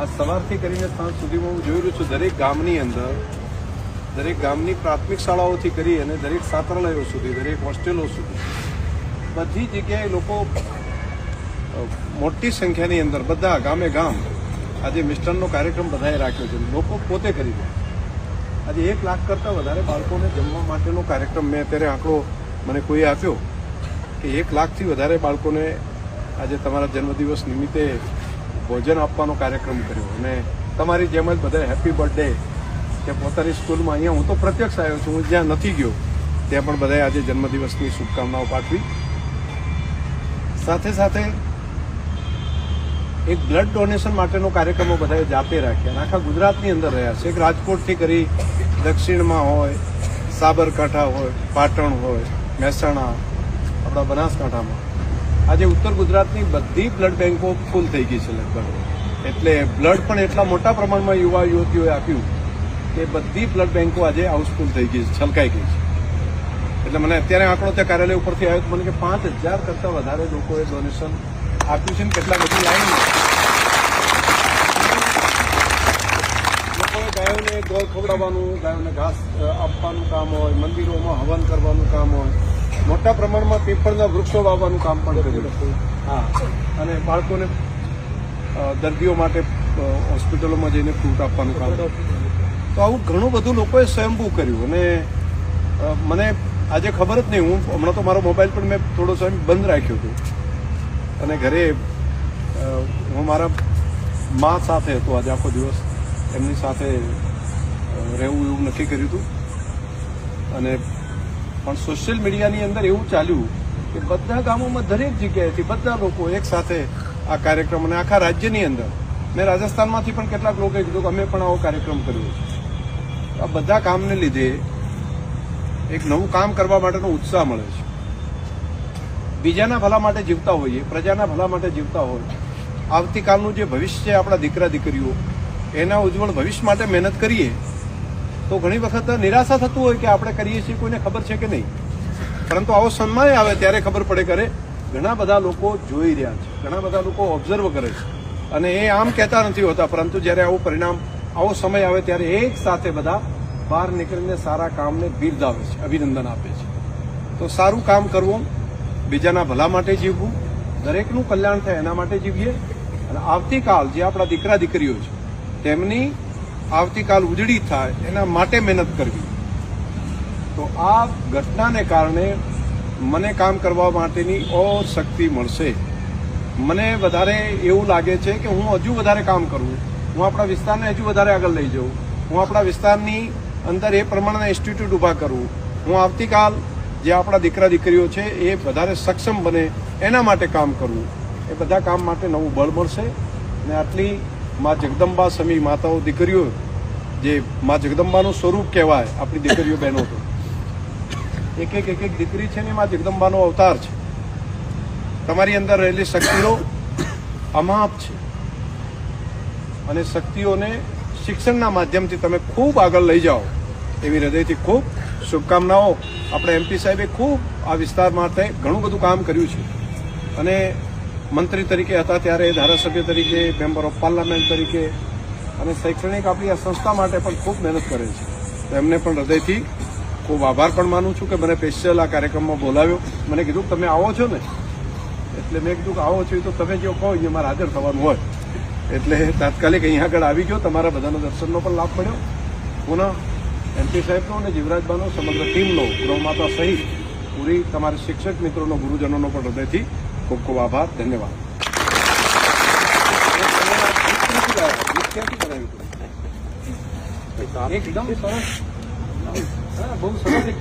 આ સવારથી કરીને સાંજ સુધીમાં હું જોઈ રહ્યો છું દરેક ગામની અંદર, દરેક ગામની પ્રાથમિક શાળાઓથી કરી અને દરેક છાત્રાલયો સુધી, દરેક હોસ્ટેલો સુધી બધી જગ્યાએ લોકો મોટી સંખ્યાની અંદર બધા ગામે ગામ આજે મિષ્ટાનનો કાર્યક્રમ બધાએ રાખ્યો છે. લોકો પોતે કરી રહ્યા. આજે 1 લાખ કરતાં વધારે બાળકોને જમવા માટેનો કાર્યક્રમ મેં અત્યારે આંકડો મને કોઈ આપ્યો કે 1 લાખથી વધારે બાળકોને આજે તમારા જન્મદિવસ નિમિત્તે ભોજન આપવાનો કાર્યક્રમ કર્યો. અને તમારી જેમ જ બધા હેપી બર્થડે કે પોતાની સ્કૂલમાં અહીંયા હું તો પ્રત્યક્ષ આવ્યો છું, હું જ્યાં નથી ગયો ત્યાં પણ બધાએ આજે જન્મદિવસની શુભકામનાઓ પાઠવી. સાથે સાથે એક બ્લડ ડોનેશન માટેનો કાર્યક્રમો બધાએ જાતે રાખ્યા અને આખા ગુજરાતની અંદર રહ્યા છે. એક રાજકોટથી કરી દક્ષિણમાં હોય, સાબરકાંઠા હોય, પાટણ હોય, મહેસાણા, આપણા બનાસકાંઠામાં આજે ઉત્તર ગુજરાતની બધી બ્લડ બેન્કો ફૂલ થઈ ગઈ છે લગભગ. એટલે બ્લડ પણ એટલા મોટા પ્રમાણમાં યુવા યુવતીઓએ આપ્યું કે બધી બ્લડ બેન્કો આજે હાઉસફુલ થઈ ગઈ છે, છલકાઈ ગઈ છે. એટલે મને અત્યારે આંકડો ત્યાં કાર્યાલય ઉપરથી આવ્યો મને કે 5000 કરતાં વધારે લોકોએ ડોનેશન આપ્યું છે ને કેટલા બધી લાઈન લોકોએ ગાયોને ગોળ ખવડાવવાનું, ગાયોને ઘાસ આપવાનું કામ હોય, મંદિરોમાં હવન કરવાનું કામ હોય, મોટા પ્રમાણમાં પીપળના વૃક્ષો વાવવાનું કામ પણ કર્યું. હા, અને બાળકોને દર્દીઓ માટે હોસ્પિટલોમાં જઈને ફ્રૂટ આપવાનું કામ. તો આવું ઘણું બધું લોકોએ સ્વયંભૂ કર્યું. અને મને આજે ખબર જ નહીં, હું હમણાં તો મારો મોબાઈલ પણ મેં થોડો સમય બંધ રાખ્યો હતો અને ઘરે હું મારા મા સાથે હતો આજે આખો દિવસ, એમની સાથે રહેવું એવું નક્કી કર્યું હતું. અને પણ સોશિયલ મીડિયાની અંદર એવું ચાલ્યું કે બધા ગામોમાં દરેક જગ્યાએથી બધા લોકો એક સાથે આ કાર્યક્રમ, અને આખા રાજ્યની અંદર મેં રાજસ્થાનમાંથી પણ કેટલાક લોકોએ કીધું કે અમે પણ આવો કાર્યક્રમ કર્યો છે. આ બધા કામને લીધે એક નવું કામ કરવા માટેનો ઉત્સાહ મળે છે. બીજાના ભલા માટે જીવતા હોઈએ, પ્રજાના ભલા માટે જીવતા હોય, આવતીકાલનું જે ભવિષ્ય છે આપણા દીકરા દીકરીઓ, એના ઉજ્જવળ ભવિષ્ય માટે મહેનત કરીએ તો ઘણી વખત નિરાશા થતું હોય કે આપણે કરીએ છીએ કોઈને ખબર છે કે નહીં. પરંતુ આવો સમય આવે ત્યારે ખબર પડે કરે ઘણા બધા લોકો જોઈ રહ્યા છે, ઘણા બધા લોકો ઓબ્ઝર્વ કરે છે. અને એ આમ કહેતા નથી હોતા, પરંતુ જ્યારે આવું પરિણામ, આવો સમય આવે ત્યારે એક સાથે બધા બહાર નીકળીને સારા કામને બિરદાવે છે, અભિનંદન આપે છે. તો સારું કામ કરવું, બીજાના ભલા માટે જીવવું, દરેકનું કલ્યાણ થાય એના માટે જીવીએ. અને આવતીકાલ જે આપણા દીકરા દીકરીઓ છે તેમની આવતીકાલ ઉજળી થાય એના માટે મહેનત કરવી. તો આ ઘટનાને કારણે મને કામ કરવા માટેની ઓર શક્તિ મળશે. મને વધારે એવું લાગે છે કે હું હજુ વધારે કામ કરું, હું આપણા વિસ્તારને હજુ વધારે આગળ લઈ જાઉં, હું આપણા વિસ્તારની અંદર એ પ્રમાણેના ઇન્સ્ટિટ્યૂટ ઊભા કરું, હું આવતીકાલ જે આપણા દીકરા દીકરીઓ છે એ વધારે સક્ષમ બને એના માટે કામ કરવું. એ બધા કામ માટે નવું બળ મળશે. અને આટલી મા જગદંબા સમી માતાઓ દીકરીઓ, જે મા જગદંબાનું સ્વરૂપ કહેવાય આપણી દીકરીઓ બહેનો, તો એક એક દીકરી છે ને મા જગદંબાનો અવતાર છે. તમારી અંદર રહેલી શક્તિઓ અમાપ છે અને શક્તિઓને શિક્ષણના માધ્યમથી તમે ખૂબ આગળ લઈ જાઓ એવી હૃદયથી ખૂબ શુભકામનાઓ. આપણે એમપી સાહેબે ખૂબ આ વિસ્તાર માટે ઘણું બધું કામ કર્યું છે અને મંત્રી તરીકે હતા ત્યારે, ધારાસભ્ય તરીકે, મેમ્બર ઓફ પાર્લામેન્ટ તરીકે અને શૈક્ષણિક આપણી આ સંસ્થા માટે પણ ખૂબ મહેનત કરે છે. તો એમને પણ હૃદયથી ખૂબ આભાર પણ માનું છું કે મને સ્પેશિયલ આ કાર્યક્રમમાં બોલાવ્યો. મને કીધું તમે આવો છો ને, એટલે મેં કીધું કે આવો છો તો તમે જો કહો અહીંયા મારે હાજર થવાનું હોય, એટલે તાત્કાલિક અહીંયા આગળ આવી ગયો. તમારા બધાનો દર્શનનો પણ લાભ મળ્યો. પુનઃ એમપી સાહેબનો અને જીવરાજબાનો સમગ્ર ટીમનો, ગૌમાતા સહિત પૂરી તમારા શિક્ષક મિત્રોનો, ગુરુજનોનો પણ હૃદયથી ખૂબ ખૂબ આભાર, ધન્યવાદ. એકદમ સરસ, બહુ સરસ.